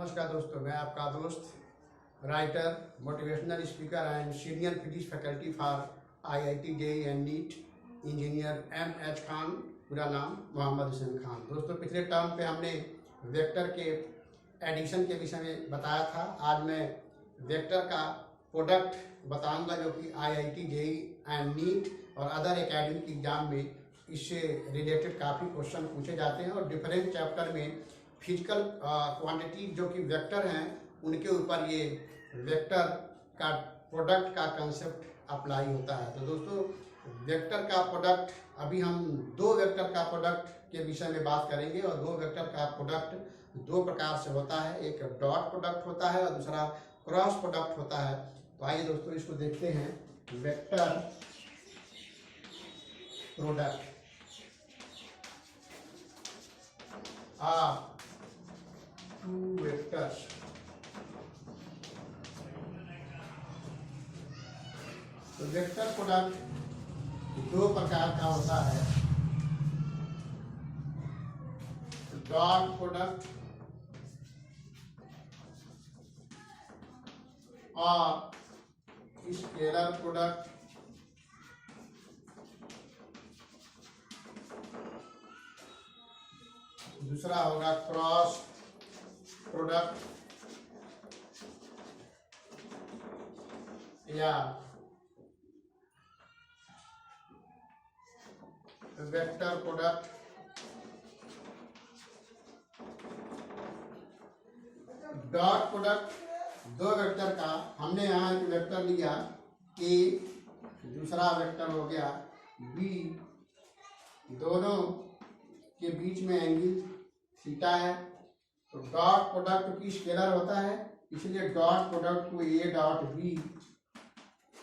नमस्कार दोस्तों, मैं आपका दोस्त writer, motivational speaker and senior physics faculty for IIT JEE and NEET engineer MH Khan, पूरा नाम मोहम्मद हुसैन खान। दोस्तों, पिछले टर्म पे हमने वेक्टर के एडिशन के विषय में बताया था। आज मैं वेक्टर का प्रोडक्ट बताऊंगा जो कि आईआईटी जेईई एंड नीट और अदर एकेडमिक एग्जाम में इससे रिलेटेड काफ़ी क्वेश्चन पूछे जाते हैं और डिफरेंट चैप्टर में फिजिकल क्वांटिटी जो कि वेक्टर हैं उनके ऊपर ये वेक्टर का प्रोडक्ट का कंसेप्ट अप्लाई होता है। तो दोस्तों, वेक्टर का प्रोडक्ट अभी हम दो वेक्टर का प्रोडक्ट के विषय में बात करेंगे और दो वेक्टर का प्रोडक्ट दो प्रकार से होता है। एक डॉट प्रोडक्ट होता है और दूसरा क्रॉस प्रोडक्ट होता है। तो आइए दोस्तों, इसको देखते हैं। वेक्टर प्रोडक्ट टू वेक्टर्स तो वेक्टर प्रोडक्ट दो प्रकार का होता है। डॉट प्रोडक्ट और स्केलर प्रोडक्ट। दूसरा होगा क्रॉस प्रोडक्ट या वेक्टर प्रोडक्ट। डॉट प्रोडक्ट दो वेक्टर का, हमने यहाँ एक वेक्टर लिया ए, दूसरा वेक्टर हो गया बी, दोनों के बीच में एंगल थीटा है। तो डॉट प्रोडक्ट की स्केलर होता है, इसलिए डॉट प्रोडक्ट को ए डॉट बी,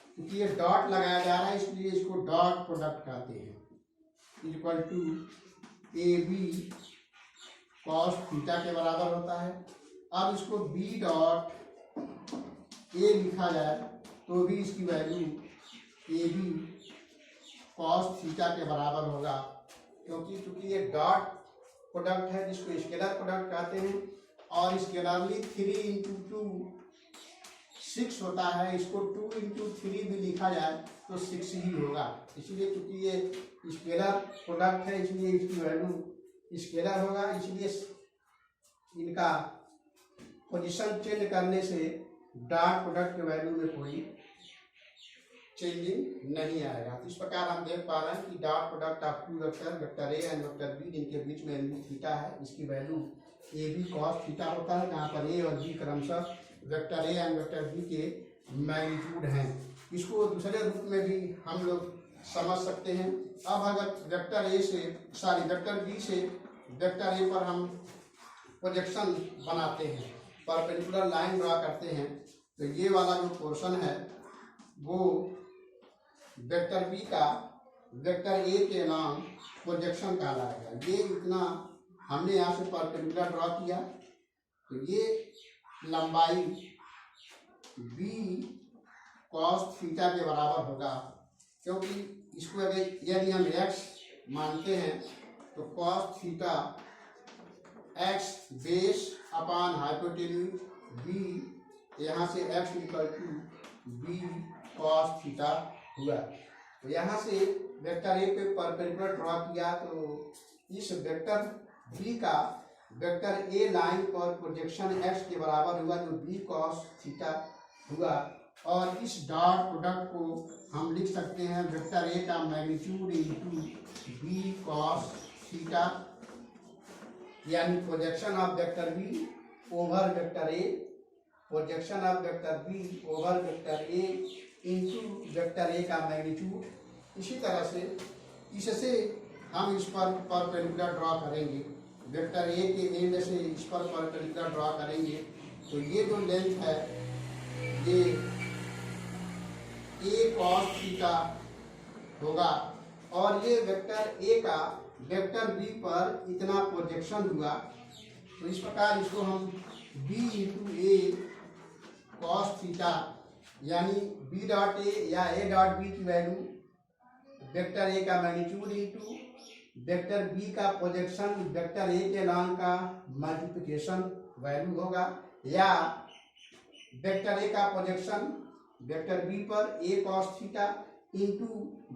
क्योंकि ये डॉट लगाया जा रहा है इसलिए इसको डॉट प्रोडक्ट कहते हैं, equal to A B cos theta के बराबर होता है। अब इसको बी डॉट ए लिखा जाए तो भी इसकी value A B cos theta के बराबर होगा, क्योंकि ये डॉट प्रोडक्ट है जिसको स्केलर प्रोडक्ट कहते हैं और स्केलरली 3 इंटू 2 6 होता है। इसको 2 इंटू 3 भी लिखा जाए तो 6 ही होगा, इसलिए क्योंकि ये स्केलर प्रोडक्ट है इसलिए इसकी वैल्यू स्केलर होगा। इसलिए इनका पोजीशन चेंज करने से डॉट प्रोडक्ट के वैल्यू में कोई चेंजिंग नहीं आएगा। तो इस प्रकार हम देख पा रहे हैं कि dot product of two vector, vector A and vector B, जिनके बीच में एंगल थीटा है, इसकी value A B cos theta होता है, जहाँ पर ए और बी क्रमशः vector A and vector B के मैग्नीट्यूड हैं। इसको दूसरे रूप में भी हम लोग समझ सकते हैं। अब अगर वेक्टर बी से वेक्टर ए पर हम प्रोजेक्शन बनाते हैं, परपेंडिकुलर लाइन ड्रा करते हैं, तो ये वाला जो पोर्शन है वो वेक्टर बी का वेक्टर ए के नाम प्रोजेक्शन कहलाएगा। ये इतना हमने यहाँ से परपेंडिकुलर ड्रॉ किया तो ये लंबाई बी कॉस थीटा के बराबर होगा, क्योंकि इसको अगर यदि हम एक्स मानते हैं तो cos theta x base upon hypotenuse B, यहाँ से x equal to B cos theta हुआ। तो यहाँ से वेक्टर ए पे परपेंडिकुलर ड्रॉ किया तो इस वेक्टर बी का वेक्टर ए लाइन पर प्रोजेक्शन एक्स के बराबर हुआ जो बी कॉस थीटा हुआ। और इस डॉट प्रोडक्ट को हम लिख सकते हैं वेक्टर ए का magnitude into B cos theta, यानी projection of vector B over vector A, projection of vector B over vector A into vector A का मैग्नीट्यूड। इसी तरह से इससे हम इस पर परपेंडिकुलर ड्रॉ करेंगे, वेक्टर ए के एंड से इस पर परपेंडिकुलर ड्रॉ करेंगे तो ये जो लेंथ है ये ए कॉस थीटा होगा और ये वेक्टर ए का वेक्टर बी पर इतना प्रोजेक्शन हुआ। तो इस प्रकार इसको हम बी इंटू ए कॉस थीटा, यानी बी डॉट ए या ए डॉट बी की वैल्यू वेक्टर ए का मैग्नीट्यूड इंटू वेक्टर बी का प्रोजेक्शन वेक्टर ए के लॉन्ग का मल्टीप्लिकेशन वैल्यू होगा, या वेक्टर ए का प्रोजेक्शन वेक्टर बी पर A cos theta into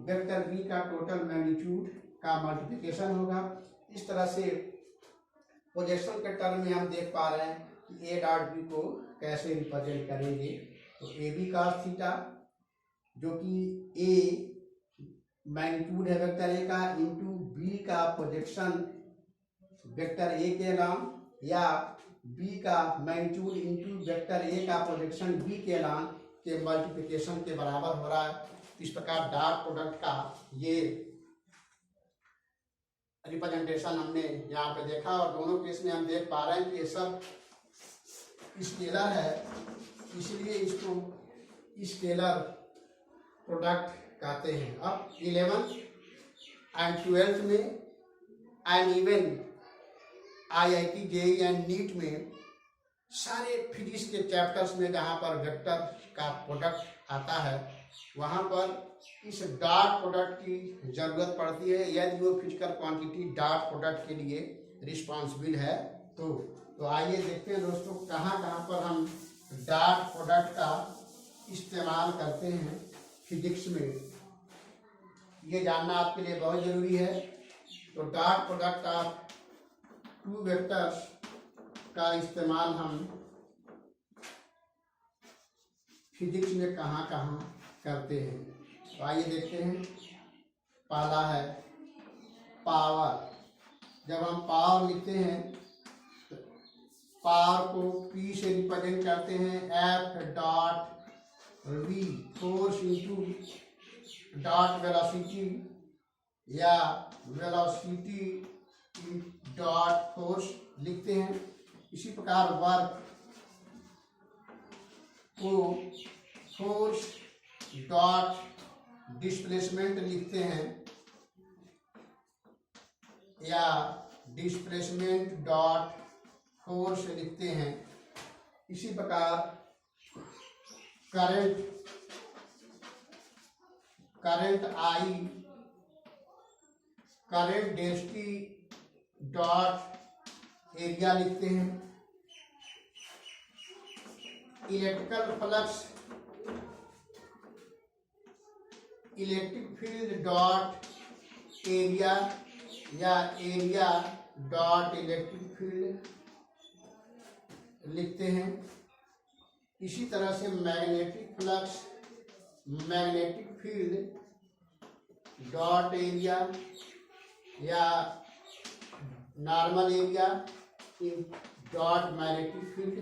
vector B का टोटल मैग्नीट्यूड का मल्टीप्लिकेशन होगा। इस तरह से प्रोजेक्शन के टर्म में हम देख पा रहे हैं कि ए डॉट बी को कैसे रिप्रेजेंट करेंगे। तो ए बी कॉस थीटा जो कि ए मैग्नीट्यूड है वेक्टर ए का इंटू बी का प्रोजेक्शन वेक्टर ए के नाम, या बी का मैग्नीट्यूड इंटू वेक्टर ए का प्रोजेक्शन बी के नाम के मल्टीप्लिकेशन के बराबर हो रहा है। इस प्रकार डॉट प्रोडक्ट का ये रिप्रेजेंटेशन हमने यहाँ पे देखा, और दोनों केस में हम देख पा रहे हैं कि ये सब स्केलर है, इसलिए इसको स्केलर प्रोडक्ट कहते हैं। अब 11th एंड 12th में and even IIT JEE and NEET में सारे फिजिक्स के चैप्टर्स में जहाँ पर वेक्टर का प्रोडक्ट आता है वहाँ पर इस डॉट प्रोडक्ट की जरूरत पड़ती है, यदि वो फिजिकल क्वांटिटी डॉट प्रोडक्ट के लिए रिस्पॉन्सिबल है। तो आइए देखते हैं दोस्तों कहाँ कहाँ पर हम डॉट प्रोडक्ट का इस्तेमाल करते हैं फिजिक्स में, ये जानना आपके लिए बहुत जरूरी है। तो dot product of two vectors का इस्तेमाल हम फिजिक्स में कहाँ कहाँ करते हैं। तो आइए देखते हैं। पहला है पावर। जब हम पावर लिखते हैं तो पावर को P से रिप्रेजेंट करते हैं, F dot V force into dot velocity, या वेलोसिटी डॉट फोर्स लिखते हैं। इसी प्रकार वर्क को फोर्स डॉट डिस्प्लेसमेंट लिखते हैं, या डिस्प्लेसमेंट डॉट फोर्स लिखते हैं। इसी प्रकार current I current density dot area लिखते हैं। Electrical flux electric field dot area, या एरिया डॉट इलेक्ट्रिक फील्ड लिखते हैं। इसी तरह से magnetic flux magnetic field dot area, या normal area dot magnetic field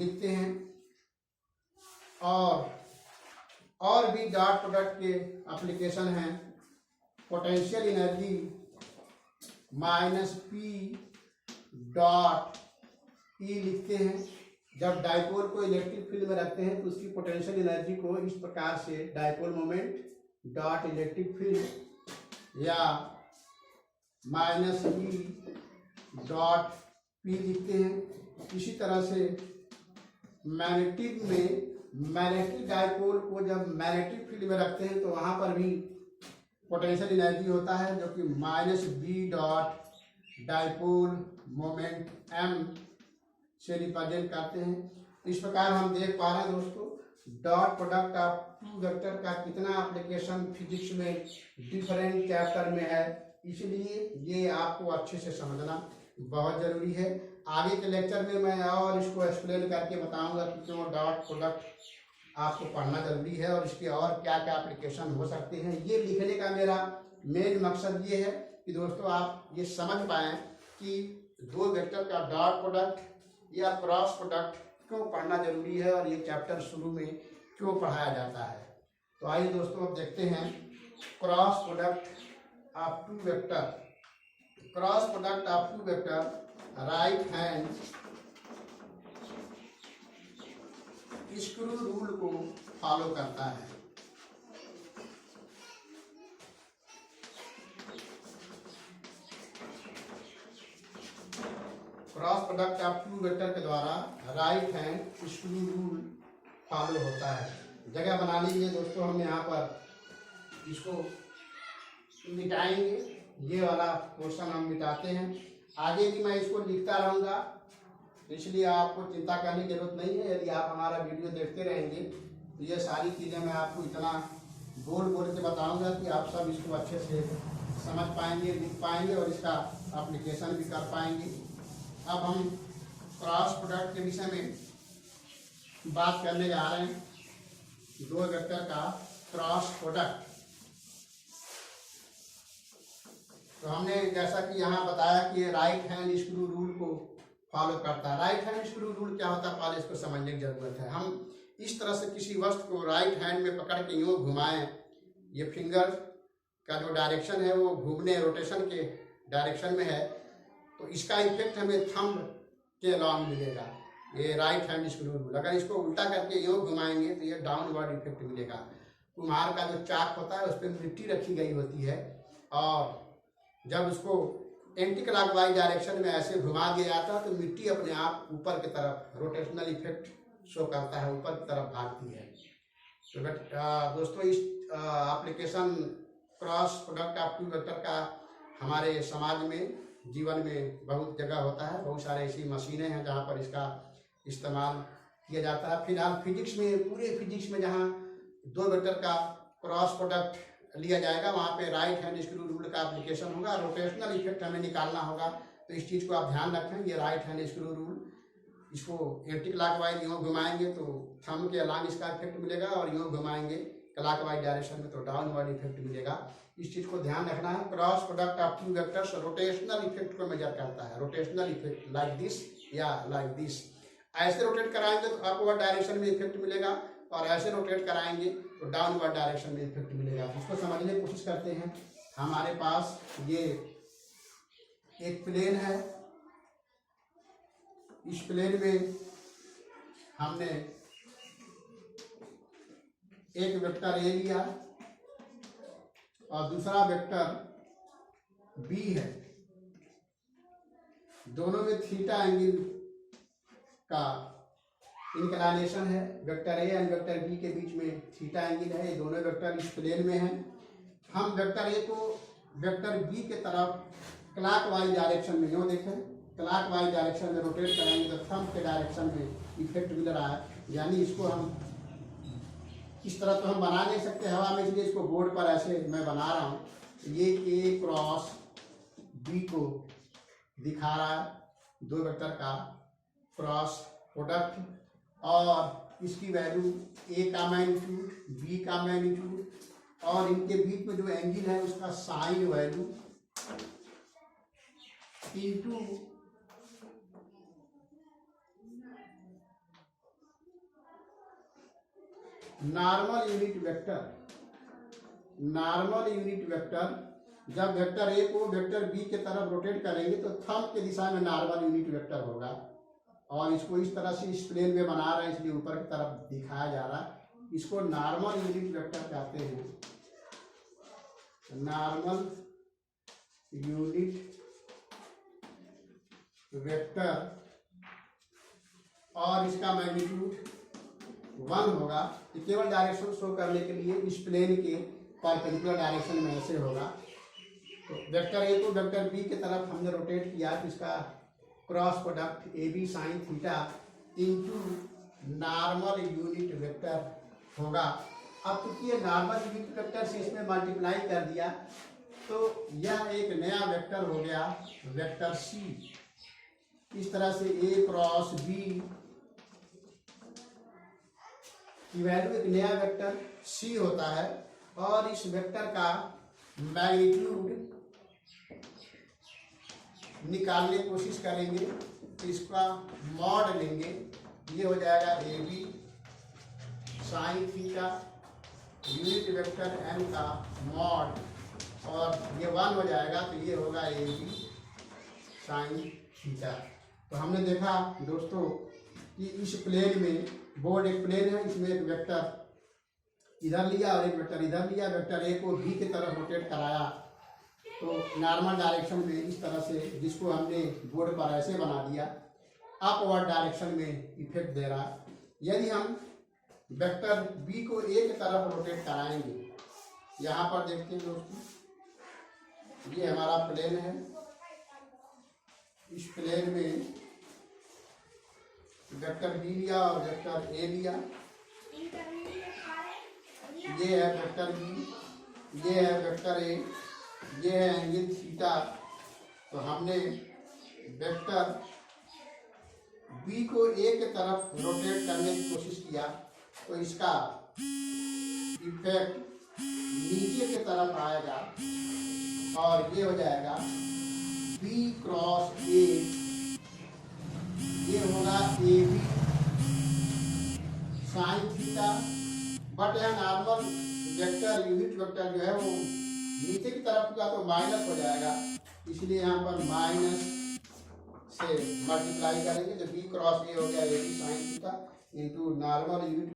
लिखते हैं। और भी डॉट प्रोडक्ट के एप्लीकेशन हैं। Potential energy -P dot E लिखते हैं। जब डाइपोल को इलेक्ट्रिक फील्ड में रखते हैं तो उसकी पोटेंशियल एनर्जी को इस प्रकार से dipole moment dot electric field, या -E डॉट P लिखते हैं। इसी तरह से मैग्नेटिक में मैग्नेटिक डाइपोल को जब मैग्नेटिक फील्ड में रखते हैं तो वहाँ पर भी पोटेंशियल एनर्जी होता है जो कि -B dot dipole moment M से रिप्रेजेंट करते हैं। इस प्रकार हम देख पा रहे हैं दोस्तों dot product of two vector का कितना एप्लीकेशन फिजिक्स में डिफरेंट चैप्टर में है, इसलिए ये आपको अच्छे से समझना बहुत जरूरी है। आगे के लेक्चर में मैं और इसको एक्सप्लेन करके बताऊंगा कि क्यों डॉट प्रोडक्ट आपको पढ़ना जरूरी है और इसके और क्या क्या एप्लीकेशन हो सकते हैं। ये लिखने का मेरा मेन मकसद ये है कि दोस्तों आप ये समझ पाएँ कि दो वेक्टर का डॉट प्रोडक्ट या क्रॉस प्रोडक्ट क्यों पढ़ना जरूरी है और ये चैप्टर शुरू में क्यों पढ़ाया जाता है। तो आइए दोस्तों अब देखते हैं cross product of two vector. Cross product of two vector right hand screw rule को फॉलो करता है। Cross product of two vector के द्वारा right hand screw rule follow होता है। जगह बना लीजिए दोस्तों, हम यहाँ पर इसको मिटाएंगे, ये वाला पोर्शन हम मिटाते हैं। आगे भी मैं इसको लिखता रहूँगा इसलिए आपको चिंता करने की जरूरत नहीं है। यदि आप हमारा वीडियो देखते रहेंगे तो ये सारी चीज़ें मैं आपको इतना बोल बोल के बताऊंगा कि आप सब इसको अच्छे से समझ पाएंगे, लिख पाएंगे और इसका एप्लीकेशन भी कर पाएंगे। अब हम क्रॉस प्रोडक्ट के विषय में बात करने जा रहे हैं। दो वेक्टर का क्रॉस प्रोडक्ट। तो हमने जैसा कि यहाँ बताया कि राइट हैंड स्क्रू रूल को फॉलो करता है। राइट हैंड स्क्रू रूल क्या होता है, पहले इसको समझने की जरूरत है। हम इस तरह से किसी वस्तु को राइट हैंड में पकड़ के यूँ घुमाएं, ये फिंगर का जो डायरेक्शन है वो घूमने रोटेशन के डायरेक्शन में है, तो इसका इफेक्ट हमें थंब के अलॉन्ग मिलेगा, ये राइट हैंड स्क्रू रूल। अगर इसको उल्टा करके यूँ घुमाएंगे तो ये डाउनवर्ड इफेक्ट मिलेगा। कुम्हार का जो चाक होता है उस पर मिट्टी रखी गई होती है और जब उसको एंटी क्लॉकवाइज डायरेक्शन में ऐसे घुमा दिया जाता है तो मिट्टी अपने आप ऊपर की तरफ रोटेशनल इफेक्ट शो करता है, ऊपर की तरफ भागती है। तो दोस्तों इस application cross product of two vector का हमारे समाज में, जीवन में बहुत जगह होता है। बहुत सारे ऐसी मशीनें हैं जहाँ पर इसका इस्तेमाल किया जाता है। फिलहाल फिजिक्स में, पूरे फिजिक्स में जहाँ दो वेक्टर का क्रॉस प्रोडक्ट लिया जाएगा वहाँ पे राइट हैंड स्क्रू रूल का एप्लीकेशन होगा। रोटेशनल इफेक्ट हमें निकालना होगा, तो इस चीज़ को आप ध्यान रखें। ये राइट हैंड स्क्रू रूल, इसको एंटी क्लॉकवाइज यूँ घुमाएंगे तो थंब के अलॉन्ग इसका इफेक्ट मिलेगा और यूँ घुमाएंगे क्लॉकवाइज डायरेक्शन में तो डाउनवर्ड इफेक्ट मिलेगा। इस चीज़ को ध्यान रखना है। Cross product of two vectors rotational effect को मेजर करता है। रोटेशनल इफेक्ट लाइक दिस या लाइक दिस, ऐसे रोटेट कराएंगे तो अपवर्ड डायरेक्शन में इफेक्ट मिलेगा और ऐसे रोटेट कराएंगे तो डाउनवर्ड डायरेक्शन में इफेक्ट मिलेगा। इसको समझने की कोशिश करते हैं। हमारे पास ये एक प्लेन है, इस प्लेन में हमने एक वेक्टर ए लिया और दूसरा वेक्टर बी है। दोनों में थीटा एंगल का इंक्लिनेशन है। Vector A and vector B के बीच में थीटा एंगल है। ये दोनों वेक्टर इस प्लेन में हैं। हम वेक्टर ए को वेक्टर बी के तरफ क्लॉकवाइज डायरेक्शन में, यूँ देखें, क्लॉकवाइज डायरेक्शन में रोटेट करेंगे तो थंब के डायरेक्शन में इफेक्ट मिल रहा है। यानी इसको हम इस तरह तो हम बना नहीं सकते हवा में, इसलिए इसको बोर्ड पर ऐसे मैं बना रहा हूँ। ये ए क्रॉस बी को दिखा रहा है दो वेक्टर का क्रॉस प्रोडक्ट और इसकी वैल्यू ए का मैग्नीट्यूड, बी का मैग्नीट्यूड और इनके बीच में जो एंगल है उसका sine value into normal unit vector. Normal unit vector, जब वेक्टर ए को वेक्टर बी के तरफ रोटेट करेंगे तो थंब के दिशा में नॉर्मल यूनिट वेक्टर होगा और इसको इस तरह से इस प्लेन में बना रहे हैं इसलिए ऊपर की तरफ दिखाया जा रहा है। इसको नॉर्मल यूनिट वेक्टर कहते हैं। नॉर्मल यूनिट वेक्टर और इसका मैग्नीट्यूड 1 होगा। तो केवल डायरेक्शन शो करने के लिए इस प्लेन के परपेंडिकुलर डायरेक्शन में ऐसे होगा। तो वेक्टर ए को वेक्टर बी की तरफ हमने रोटेट किया तो इसका cross product A B sine theta into normal unit vector होगा। अब क्योंकि ये नॉर्मल यूनिट वेक्टर से इसमें मल्टीप्लाई कर दिया तो यह एक नया वेक्टर हो गया, वेक्टर सी। इस तरह से ए क्रॉस बी की वैल्यू एक नया वेक्टर सी होता है और इस वेक्टर का मैग्नीट्यूड निकालने की कोशिश करेंगे तो इसका मॉड लेंगे। ये हो जाएगा A B sine theta unit vector N का मॉड और ये 1 हो जाएगा तो ये होगा ए बी साइन थीटा। तो हमने देखा दोस्तों कि इस प्लेन में, बोर्ड एक प्लेन है, इसमें एक वेक्टर इधर लिया और एक वेक्टर इधर लिया। वेक्टर ए को बी की तरफ रोटेट कराया तो नॉर्मल डायरेक्शन में इस तरह से, जिसको हमने बोर्ड पर ऐसे बना दिया, अपवर्ड डायरेक्शन में इफेक्ट दे रहा है। यदि हम वेक्टर बी को ए की तरफ रोटेट कराएंगे, यहाँ पर देखते हैं दोस्तों, ये हमारा प्लेन है। इस प्लेन में वेक्टर बी लिया और वेक्टर ए लिया। ये है वेक्टर बी, ये है वेक्टर ए, ये है एंगल थीटा। तो हमने वेक्टर बी को ए के तरफ रोटेट करने की कोशिश किया तो इसका इफेक्ट नीचे की तरफ आएगा और ये हो जाएगा बी क्रॉस ए, ये होगा A B sine theta. But यह नॉर्मल वेक्टर यूनिट वेक्टर जो है वो नीचे की तरफ का तो माइनस हो जाएगा, इसलिए यहाँ पर माइनस से मल्टीप्लाई करेंगे तो बी क्रॉस ए हो गया A B sine theta into normal unit